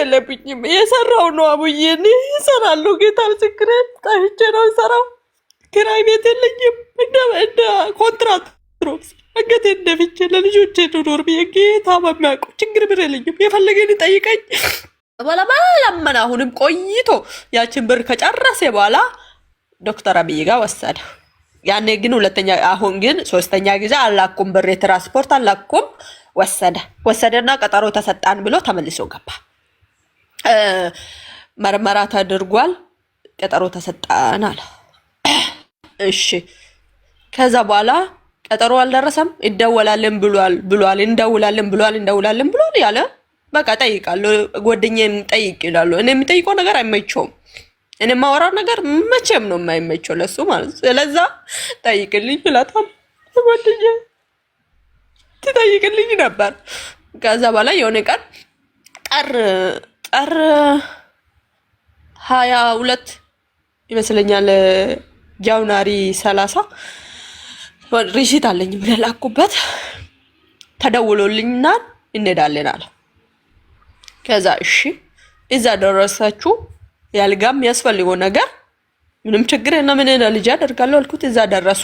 የለብኝም። የሰራው ነው አቡዬ፣ እኔ እሰራለሁ። ጌታ ምስክሬ፣ ጠፍቼ ነው የሰራው። ኪራይ ቤት የለኝም። እንደ ኮንትራት ነው አንገቴን ደፍቼ ለልጆቼ ኑሮር ብዬ ጌታ በሚያውቀው ችግር ብር የለኝም። የፈለገን ይጠይቀኝ በለመን። አሁንም ቆይቶ ያችን ብር ከጨረሰ በኋላ ዶክተር አብይ ጋር ወሰደ። ያኔ ግን ሁለተኛ፣ አሁን ግን ሶስተኛ ጊዜ አላኩም፣ ብር የትራንስፖርት አላኩም። ወሰደና ቀጠሮ ተሰጣን ብሎ ተመልሶ ገባ። መርመራ ተደርጓል፣ ቀጠሮ ተሰጣን አለ። እሺ ከዛ በኋላ ቀጠሮ አልደረሰም። እንደውላለን ብሏል ያለ በቃ ጠይቃለሁ። ጓደኛዬም ጠይቅ ይላሉ። እኔ የሚጠይቀው ነገር አይመቸውም። እኔ የማወራው ነገር መቼም ነው የማይመቸው ለሱ ማለት። ስለዛ ጠይቅልኝ ይላታል። ጓደኛዬ ትጠይቅልኝ ነበር። ከዛ በኋላ የሆነ ቀን ጥር 22 ይመስለኛል ጃንዋሪ 30 ሪሲት አለኝ ብለላኩበት ተደውሎልኝና እንሄዳለን አለ። ከዛ እሺ እዛ ደረሳችሁ፣ ያልጋም የሚያስፈልገው ነገር ምንም ችግር የለም ምን ልጅ አደርጋለሁ አልኩት። እዛ ደረሱ።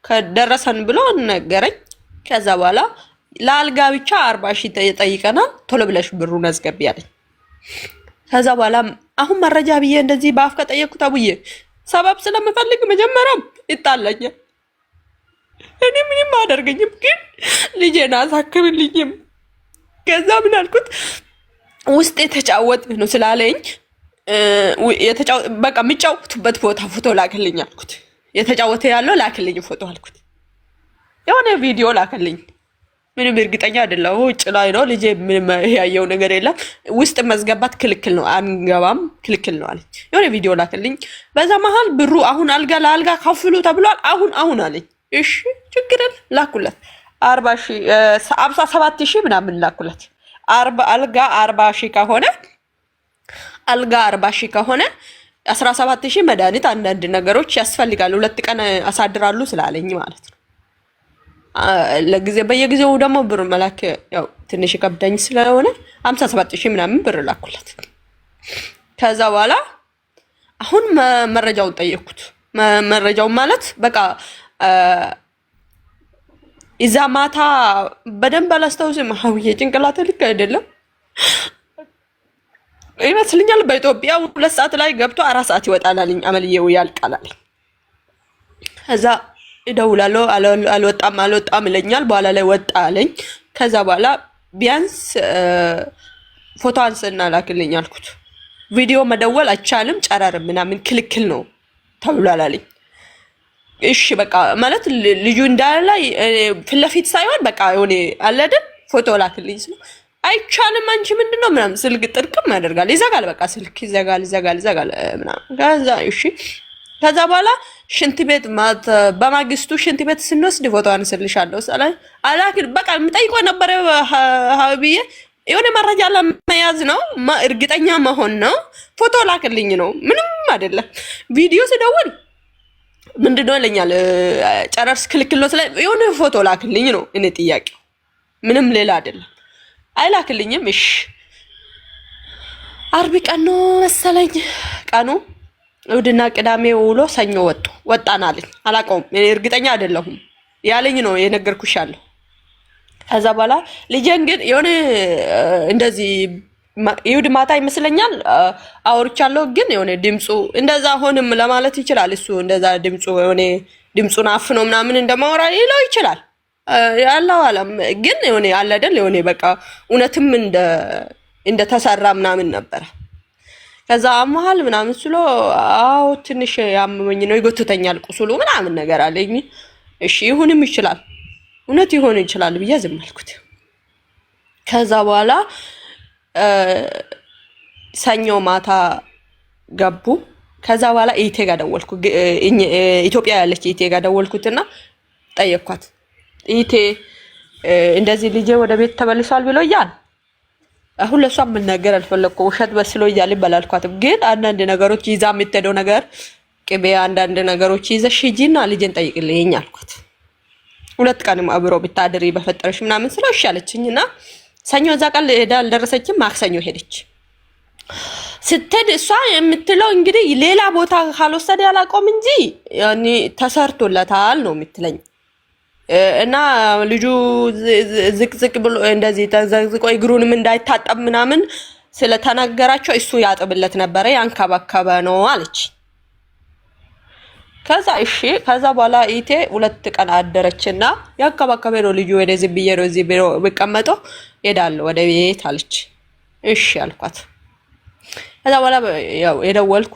ከደረሰን ብሎ ነገረኝ። ከዛ በኋላ ለአልጋ ብቻ 40 ሺህ ጠይቀናል፣ ቶሎ ብለሽ ብሩን አስገቢ አለኝ። ከዛ በኋላ አሁን መረጃ ብዬ እንደዚህ በአፍ ከጠየቅኩት አቡዬ ሰበብ ስለምፈልግ መጀመሪያም ይጣላኛል። እኔ ምንም አደርገኝም፣ ግን ልጄን አሳክምልኝም። ከዛ ምን አልኩት ውስጥ የተጫወት ነው ስላለኝ በቃ የሚጫወቱበት ቦታ ፎቶ ላክልኝ አልኩት። የተጫወተ ያለው ላክልኝ ፎቶ አልኩት። የሆነ ቪዲዮ ላክልኝ። ምንም እርግጠኛ አይደለሁ፣ ውጭ ላይ ነው ልጄ፣ ምንም ያየው ነገር የለም። ውስጥ መዝገባት ክልክል ነው፣ አንገባም ክልክል ነው አለኝ። የሆነ ቪዲዮ ላክልኝ። በዛ መሀል ብሩ አሁን አልጋ ለአልጋ ከፍሉ ተብሏል። አሁን አለኝ። እሺ ችግር የለም ላኩለት። 57 ሺህ ምናምን ላኩለት። አልጋ 40 ሺህ ከሆነ 17 ሺህ መድኃኒት፣ አንዳንድ ነገሮች ያስፈልጋሉ። 2 ቀን አሳድራሉ ስላለኝ ማለት ነው። በየጊዜው ደግሞ ብር መላክ ያው ትንሽ ከብዳኝ ስለሆነ 57 ሺህ ምናምን ብር ላኩለት። ከዛ በኋላ አሁን መረጃውን ጠየቅኩት። መረጃውን ማለት በቃ እዛ ማታ በደንብ አላስታውስም። ሀውዬ ጭንቅላቴ ልክ አይደለም ይመስልኛል። በኢትዮጵያ 2 ሰዓት ላይ ገብቶ 4 ሰዓት ይወጣል አለኝ። አመልዬው ያልቃል አለኝ። ከዛ እደውላለሁ፣ አልወጣም ይለኛል። በኋላ ላይ ወጣ አለኝ። ከዛ በኋላ ቢያንስ ፎቶ አንስና ላክልኝ አልኩት። ቪዲዮ መደወል አይቻልም፣ ጨረር ምናምን ክልክል ነው ተብሏል አለኝ። እሺ በቃ ማለት ልጁ እንዳለ ፊት ለፊት ሳይሆን በቃ የሆነ አለ አይደል ፎቶ ላክልኝ ስለው አይቻልም አንቺ ምንድነው ምናምን ስልክ ጥርቅም ያደርጋል፣ ይዘጋል። በቃ ስልክ ይዘጋል ምናምን። ከዛ እሺ ከዛ በኋላ ሽንት ቤት በማግስቱ ሽንት ቤት ስንወስድ ፎቶ አንስልሻለሁ ሰላይ አላክል። በቃ የምጠይቀው ነበረ ሀብዬ የሆነ መረጃ ለመያዝ ነው፣ እርግጠኛ መሆን ነው። ፎቶ ላክልኝ ነው፣ ምንም አይደለም። ቪዲዮ ስደውል ምንድነው ይለኛል፣ ጨረርስ ክልክል ነው። የሆነ ፎቶ ላክልኝ ነው እኔ ጥያቄው፣ ምንም ሌላ አይደለም። አይላክልኝም። እሺ አርብ ቀን ነው መሰለኝ ቀኑ፣ እሑድና ቅዳሜ ውሎ ሰኞ ወጣን አለኝ። አላውቀውም፣ እርግጠኛ አይደለሁም ያለኝ ነው የነገርኩሻለሁ። ከዛ በኋላ ልጄን ግን የሆነ እንደዚህ እሑድ ማታ ይመስለኛል አውርቻለሁ። ግን የሆነ ድምፁ እንደዛ ሆንም ለማለት ይችላል። እሱ እንደዛ ድምፁ የሆነ ድምፁን አፍኖ ምናምን እንደማወራ ይለው ይችላል። ያለው አለም ግን የሆነ አለ አይደል የሆነ በቃ እውነትም እንደተሰራ ምናምን ነበር። ከዛ አመሃል ምናምን ስሎ አዎ ትንሽ ያመመኝ ነው ይጎትተኛል ቁስሉ ምናምን ነገር አለኝ። እሺ ይሁንም ይችላል እውነት ይሆን ይችላል ብዬ ዝም አልኩት። ከዛ በኋላ ሰኞ ማታ ገቡ። ከዛ በኋላ ኢቴ ጋር ደወልኩ፣ ኢትዮጵያ ያለች ኢቴ ጋር ደወልኩትና ጠየቅኳት። ኢቴ እንደዚህ ልጄ ወደ ቤት ተመልሷል ብሎኛል። አሁን ለሷ ምን ነገር አልፈለኩ፣ ውሸት በስሎኛል ይባላልኳትም። ግን አንዳንድ ነገሮች ይዛ የምትሄደው ነገር ቅቤ፣ አንዳንድ ነገሮች ይዘሽ ሂጂና ልጄን ጠይቅልኝ አልኳት። 2 ቀንም አብሮ ብታድሪ በፈጠረሽ ምናምን ስለው እሺ አለችኝና ሰኞ እዛ ቀን ሄዳ አልደረሰችም። ማክሰኞ ሄደች። ስትሄድ እሷ የምትለው እንግዲህ ሌላ ቦታ ካልወሰደ ያላቆም እንጂ ያኔ ተሰርቶለታል ነው የምትለኝ። እና ልጁ ዝቅዝቅ ብሎ እንደዚህ ተዘቅዝቆ እግሩንም እንዳይታጠብ ምናምን ስለተናገራቸው እሱ ያጥብለት ነበረ ያንከባከበ ነው አለች። ከዛ እሺ ከዛ በኋላ ኢቴ 2 ቀን አደረችና ያንከባከበ ነው ልጁ ወደዚህ ብዬ ነው እዚህ ቢሮ ብቀመጠው ሄዳለሁ ወደ ቤት አለች። እሺ አልኳት። ከዛ በኋላ ያው የደወልኩ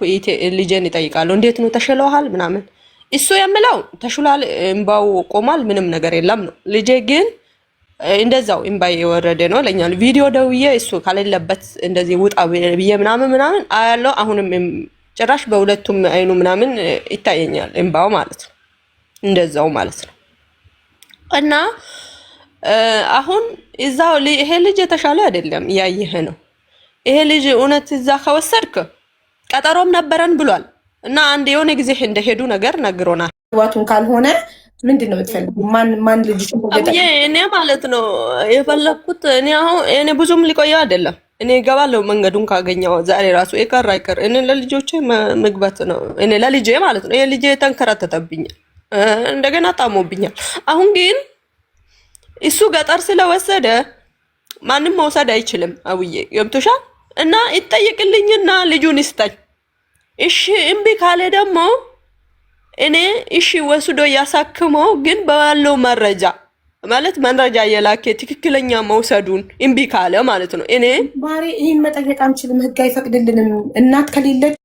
ልጄን ይጠይቃለሁ። እንዴት ነው ተሽሎሃል ምናምን እሱ የምለው ተሽሏል፣ እምባው ቆሟል፣ ምንም ነገር የለም ነው። ልጄ ግን እንደዛው እምባይ የወረደ ነው ለኛል። ቪዲዮ ደውዬ እሱ ካለለበት እንደዚህ ውጣ ብዬ ምናምን አያለው። አሁንም ጭራሽ በሁለቱም አይኑ ምናምን ይታየኛል እምባው ማለት ነው፣ እንደዛው ማለት ነው። እና አሁን እዛው ይሄ ልጅ የተሻለ አይደለም እያየህ ነው። ይሄ ልጅ እውነት እዛ ከወሰድክ ቀጠሮም ነበረን ብሏል። እና አንድ የሆነ ጊዜ እንደሄዱ ነገር ነግሮናል። ዋቱን ካልሆነ ምንድነው የምትፈልጉ? ማን ልጅ እኔ ማለት ነው የፈለኩት እኔ ብዙም ሊቆየው አይደለም። እኔ እገባለሁ መንገዱን ካገኘው ዛሬ ራሱ የቀር አይቀር እኔ ለልጆቼ ምግበት ነው። እኔ ለልጄ ማለት ነው የልጄ ተንከራተተብኛል፣ እንደገና ጣሞብኛል። አሁን ግን እሱ ገጠር ስለወሰደ ማንም መውሰድ አይችልም። አውዬ ገብቶሻል። እና ይጠይቅልኝና ልጁን ይስጠኝ። እሺ እምቢ ካለ ደግሞ እኔ እሺ ወስዶ ያሳክመው፣ ግን ባለው መረጃ ማለት መረጃ የላከ ትክክለኛ መውሰዱን እምቢ ካለ ማለት ነው። እኔ ባሪ ይሄን መጠየቅ አንችልም፣ ህግ አይፈቅድልንም። እናት ከሌለች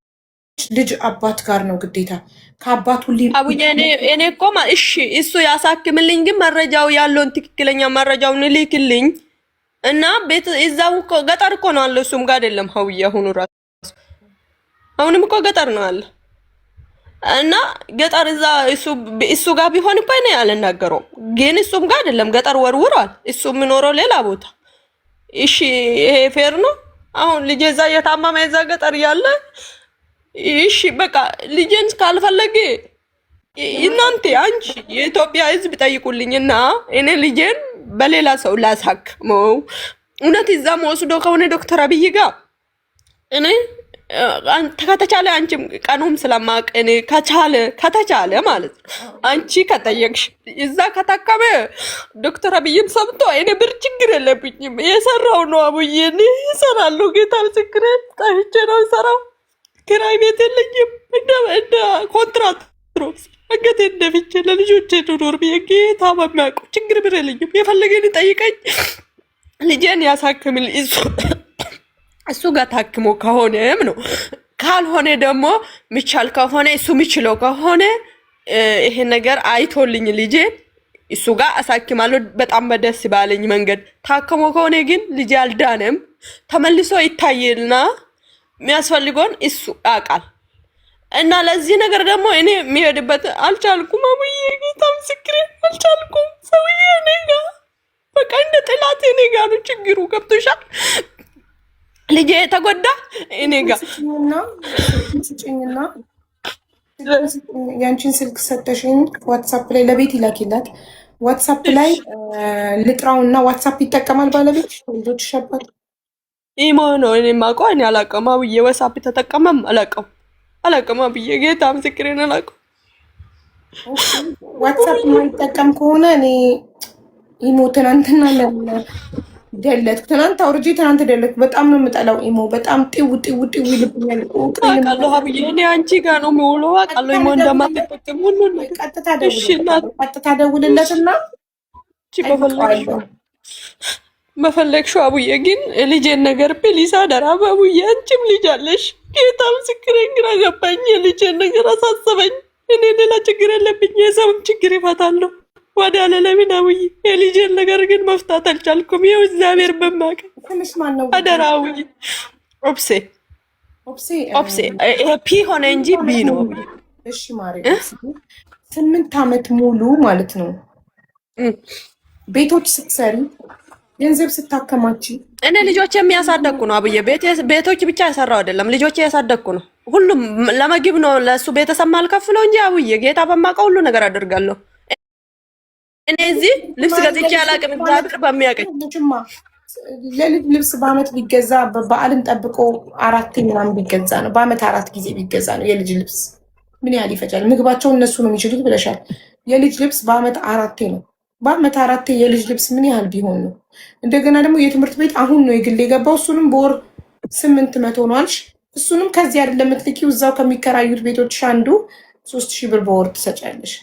ልጅ አባት ጋር ነው ግዴታ። ከአባቱ አቡዬ እኔ እኮ እሺ እሱ ያሳክምልኝ፣ ግን መረጃው ያለውን ትክክለኛ መረጃውን ልክልኝ እና ቤት እዛው እኮ ገጠር እኮ ነው አለ። እሱም ጋር አይደለም ሀውዬ አሁኑ ራሱ አሁንም እኮ ገጠር ነው አለ። እና ገጠር እዛ እሱ ጋር ቢሆን እኮ እኔ አልናገረውም፣ ግን እሱም ጋር አይደለም ገጠር ወርውሯል። እሱ የሚኖረው ሌላ ቦታ። እሺ ይሄ ፌር ነው? አሁን ልጄ እዛ የታመመ እዛ ገጠር ያለ እሺ በቃ ልጄን ካልፈለገ እናንተ አንቺ የኢትዮጵያ ሕዝብ ጠይቁልኝና እኔ ልጄን በሌላ ሰው ላሳክመው። እውነት እዛም ወስዶ ከሆነ ዶክተር አብይ ጋር እኔ ከተቻለ አንቺም ቀኑም ስለማቅ እኔ ከተቻለ ማለት ነው አንቺ ከጠየቅሽ እዛ ከታከመ ዶክተር አብይም ሰምቶ እኔ ብር ችግር የለብኝም። የሰራው ነው አቡዬ እኔ እሰራለሁ። ጌታ ምስክሬን ጠፍቼ ነው የሰራው። ኪራይ ቤት የለኝም። እንደ ኮንትራት ሮስ አንገቴ እንደፍቼ ለልጆቼ ኖር ብዬ ጌታ በሚያውቀው ችግር ብር የለኝም። የፈለገን ጠይቀኝ ልጄን ያሳክምል እሱ ጋር ታክሞ ከሆነም ነው። ካልሆነ ደግሞ ሚቻል ከሆነ እሱ ሚችለው ከሆነ ይሄ ነገር አይቶልኝ ልጄን እሱ ጋር አሳክማለሁ። በጣም በደስ ባለኝ መንገድ ታክሞ ከሆነ ግን ልጄ አልዳነም ተመልሶ ይታየልና የሚያስፈልገውን እሱ ያውቃል። እና ለዚህ ነገር ደግሞ እኔ የሚሄድበት አልቻልኩም። አሙዬ ጌታ ምስክሬ አልቻልኩም። ሰውዬ እኔ ጋር በቃ እንደ ጥላት እኔ ጋር ነው ችግሩ። ገብቶሻል? ልጄ የተጎዳ እኔ ጋር ስጭኝና ያንቺን ስልክ ሰጠሽኝ ዋትሳፕ ላይ ለቤት ይላኪላት። ዋትሳፕ ላይ ልጥራውና ዋትሳፕ ይጠቀማል ባለቤት ልጆች ሸባት ኢሞ ነው እኔ የማውቀው። እኔ አላውቅም አብዬ ዋትሳፕ ተጠቀመም አላውቅም አብዬ ጌታ ምስክሬን አላውቅም። ዋትሳፕ የማይጠቀም ከሆነ እኔ ኢሞ ትናንትና ደለት ትናንት አውርጄ ትናንት ደለት። በጣም ነው የምጠላው ኢሞ። በጣም ጢው ይልብኛል። አውቃለሁ አብዬ እኔ አንቺ ጋር ነው የምውለው። አውቃለሁ ኢሞ እንደማትጠቀም ሁሉ ቀጥታ ደውልለትና መፈለግሽው አቡዬ። ግን ልጄን ነገር ፕሊስ አደራ አቡዬ። አንቺም ልጅ አለሽ። ጌታ ምስክሬን ግራ ገባኝ። የልጄን ነገር አሳሰበኝ። እኔ ሌላ ችግር የለብኝ፣ የሰውን ችግር ይፈታለሁ ወደ አለለሚን አቡዬ። የልጄን ነገር ግን መፍታት አልቻልኩም። ይኸው እግዚአብሔር በማቀ አደራ አቡዬ። ኦፕሴ ይሄ ፒ ሆነ እንጂ ቢ ነው። እሺ ማሪ 8 ዓመት ሙሉ ማለት ነው ቤቶች ስትሰሪ ገንዘብ ስታከማች እኔ ልጆች የሚያሳደግኩ ነው አብዬ። ቤቶች ብቻ ያሰራው አይደለም፣ ልጆች ያሳደግኩ ነው። ሁሉም ለመግብ ነው ለሱ ቤተሰብ ማልከፍለው እንጂ አብዬ ጌታ በማውቀው ሁሉ ነገር አደርጋለሁ። እኔ እዚህ ልብስ ገዝቼ አላውቅም። እግዚአብሔር በሚያውቀኝ ለልጅ ልብስ በአመት ቢገዛ በዓልን ጠብቆ 4 ምናምን ቢገዛ ነው። በአመት 4 ጊዜ ቢገዛ ነው የልጅ ልብስ። ምን ያህል ይፈጃል? ምግባቸውን እነሱ ነው የሚችሉት ብለሻል። የልጅ ልብስ በአመት 4 ነው። በአመት 4 የልጅ ልብስ ምን ያህል ቢሆን ነው? እንደገና ደግሞ የትምህርት ቤት አሁን ነው የግል የገባው። እሱንም በወር 800 ነው አልሽ። እሱንም ከዚህ አይደለም የምትልኪው፣ እዛው ከሚከራዩት ቤቶች አንዱ 3000 ብር በወር ትሰጫለሽ።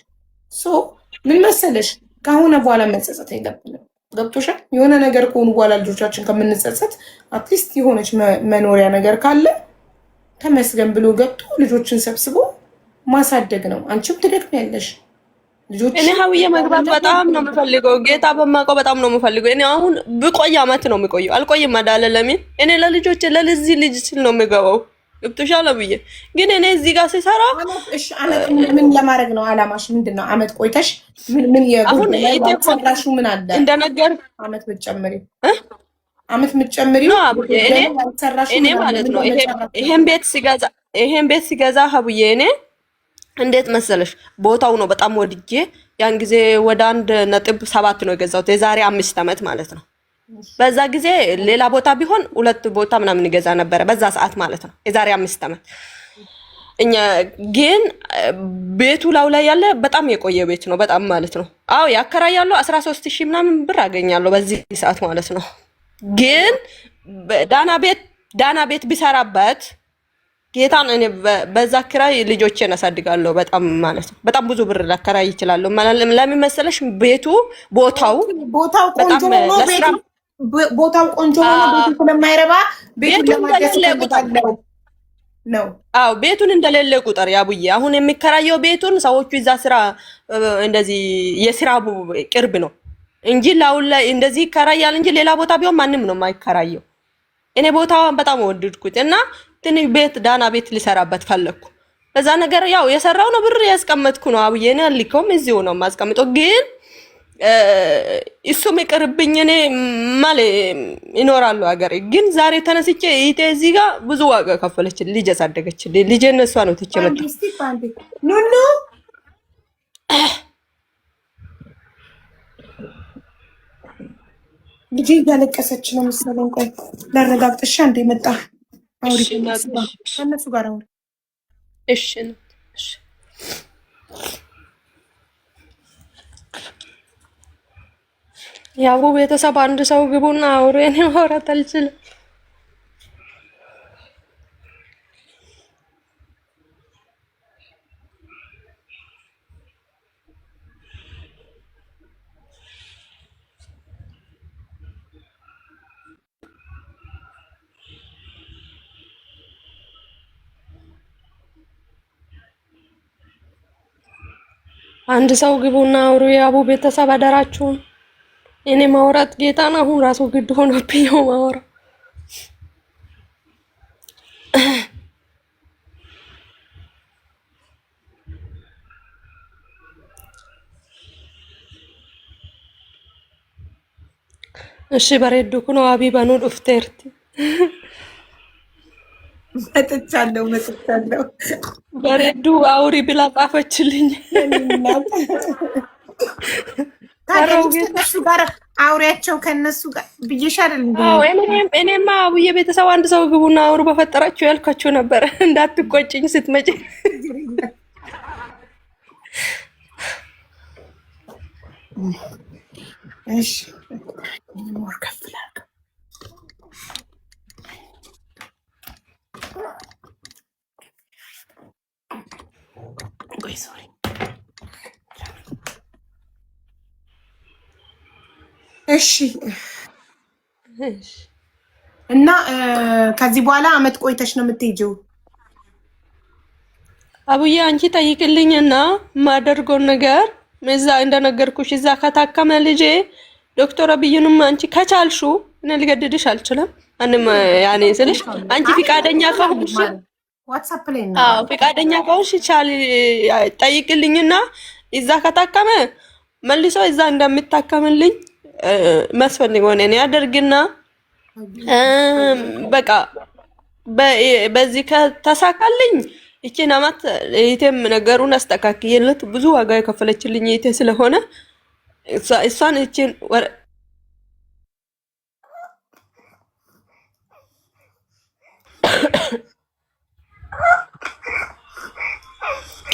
ምን መሰለሽ ከሆነ በኋላ መጸጸት የለብንም። ገብቶሻል? የሆነ ነገር ከሆኑ በኋላ ልጆቻችን ከምንጸጸት አትሊስት የሆነች መኖሪያ ነገር ካለ ተመስገን ብሎ ገብቶ ልጆችን ሰብስቦ ማሳደግ ነው። አንቺም ትደክሚያለሽ። እኔ ሀውዬ መግባት በጣም ነው የምፈልገው። ጌታ በማውቀው በጣም ነው የምፈልገው። እኔ አሁን ብቆይ አመት ነው የሚቆየው። አልቆይም አዳለ ለምን እኔ ለልጆች ለዚህ ልጅ ስል ነው የሚገባው። ገብቶሻል ብዬ ግን እኔ እዚህ ጋር ሲሰራ ምን ለማድረግ ነው አላማሽ? ምንድን ነው አመት ቆይተሽ ምን የሰራሹ ምን አለ? እንደነገር አመት ብትጨምሪ አመት የምትጨምሪው እኔ ማለት ነው ይሄን ቤት ሲገዛ ሀቡዬ እኔ እንዴት መሰለሽ ቦታው ነው በጣም ወድጄ ያን ጊዜ ወደ 1.7 ነው የገዛሁት የዛሬ 5 አመት ማለት ነው። በዛ ጊዜ ሌላ ቦታ ቢሆን 2 ቦታ ምናምን ይገዛ ነበረ በዛ ሰዓት ማለት ነው የዛሬ 5 አመት። እኛ ግን ቤቱ ላው ላይ ያለ በጣም የቆየ ቤት ነው በጣም ማለት ነው። አዎ ያከራያለሁ 13000 ምናምን ብር አገኛለሁ በዚህ ሰዓት ማለት ነው። ግን ዳና ቤት ቢሰራበት ጌታን እኔ በዛ ክራይ ልጆቼን አሳድጋለሁ በጣም ማለት ነው። በጣም ብዙ ብር ላከራይ ይችላል። ለምን መሰለሽ ቤቱ ቦታው ቆንጆ ነው። ቦታው ቆንጆ ነው። ቤቱ ስለማይረባ ቤቱን ለማደስ ነው። አዎ ቤቱን እንደሌለ ቁጥር ያቡዬ አሁን የሚከራየው ቤቱን ሰዎቹ እዛ ስራ እንደዚህ የስራ ቅርብ ነው እንጂ ላውላ እንደዚህ ይከራያል እንጂ ሌላ ቦታ ቢሆን ማንም ነው የማይከራየው። እኔ ቦታውን በጣም ወደድኩት እና ትንሽ ቤት ዳና ቤት ሊሰራበት ፈለኩ። በዛ ነገር ያው የሰራው ነው ብር ያስቀመጥኩ ነው አቡዬ እኔ አልከውም እዚሁ ነው ማስቀምጠው ግን እሱም ይቅርብኝ እኔ ማለት ይኖራሉ ሀገሬ። ግን ዛሬ ተነስቼ ኢቴ እዚህ ጋር ብዙ ዋጋ ከፈለች ልጅ ያሳደገች ልጅ እነሷ ነው ትቼ መጣ ኑኑ ልጅ እያለቀሰች ነው መሰለኝ። ቆይ ላረጋግጥሻ እንደ መጣ አውሪ ከእነሱ ጋር አውሪ። እሺ እሺ ያው ቤተሰብ አንድ ሰው ግቡና አውሩ። እኔ ማውራት አልችልም። አንድ ሰው ግቡና አውሩ። ያቡ ቤተሰብ አደራችሁን። እኔ ማውራት ጌታን አሁን ራሱ ግድ ሆኖብኝ ነው ማውራት። እሺ በሬዱኩ ነው አቢባኑ ዱፍቴርቲ መጥቻለሁ በሬዱ አውሪ ብላ ጻፈችልኝ። ከነሱ ጋር አውሪያቸው ከነሱ ጋር ብዬሻል። እኔማ አቡዬ ቤተሰብ አንድ ሰው ግቡና አውሩ በፈጠራችሁ ያልኳችሁ ነበር እንዳትቆጭኝ ስትመጪ። እሺ ሞር ከፍላል ቆይ ሶሪ እሺ እና ከዚህ በኋላ አመት ቆይተሽ ነው የምትሄጂው? አቡዬ አንቺ ጠይቅልኝና ማደርገውን ነገር እዛ እንደነገርኩሽ እዛ ከታከመ ልጄ ዶክተር አብይንም አንቺ ከቻልሹ እኔ ልገድድሽ አልችልም። አንም ያኔ ስልሽ አንቺ ፍቃደኛ ከሆንሽ ዋትስአፕ ላይ ነው። አዎ ፍቃደኛ ከሆንሽ ቻል ጠይቅልኝና እዛ ከታከመ መልሶ እዛ እንደምታከምልኝ መስፈልግ ሆነ እኔ ያደርግና በቃ በዚህ ከተሳካልኝ እቺን አመት እቴም ነገሩን አስተካክየለት ብዙ ዋጋ የከፈለችልኝ እቴ ስለሆነ እሷን እቺን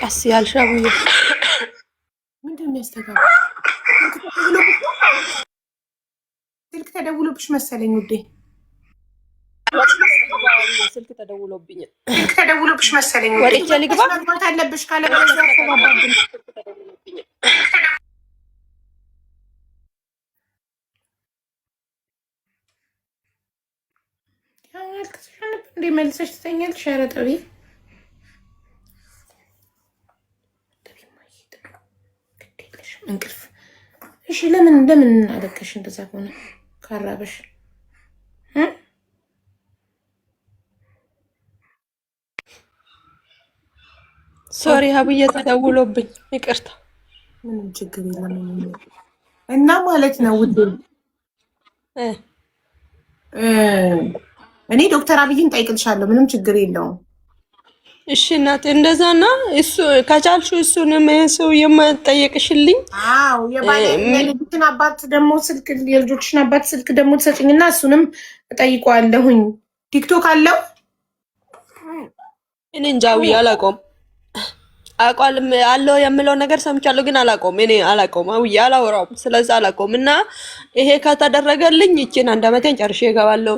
ቀስ ያልሽ አቡዬ ምንድን ነው የሚያስተጋባ? ስልክ ተደውሎብሽ መሰለኝ ውዴ። ስልክ ተደውሎብኝ ወጥቼ ልግባ አለብሽ ካለ እንዴ መልሰሽ ትተኛለሽ? ኧረ ጠቢ እንቅልፍ። እሺ ለምን አለቀሽ? እንደዛ ከሆነ ካራበሽ ሶሪ ሀብዬ ተደውሎብኝ ይቅርታ። ምንም ችግር የለም እና ማለት ነው ውዴ እኔ ዶክተር አብይን ጠይቅልሻለሁ። ምንም ችግር የለውም። እሺ እናቴ እንደዛና እሱ ከቻልሽ እሱንም ሰው የማጠየቅሽልኝ። አዎ የልጆችን አባት ደግሞ ስልክ የልጆችን አባት ስልክ ደግሞ ትሰጭኝና እሱንም እጠይቀዋለሁኝ። ቲክቶክ አለው? እኔ እንጃው አላውቀውም። አለው የምለው ነገር ሰምቻለሁ ግን አላውቀውም። እኔ አላውቀውም አውዬ አላወራውም። ስለዚህ አላውቀውም እና ይሄ ከተደረገልኝ ይቺን 1 ዓመቴን ጨርሼ እገባለሁ።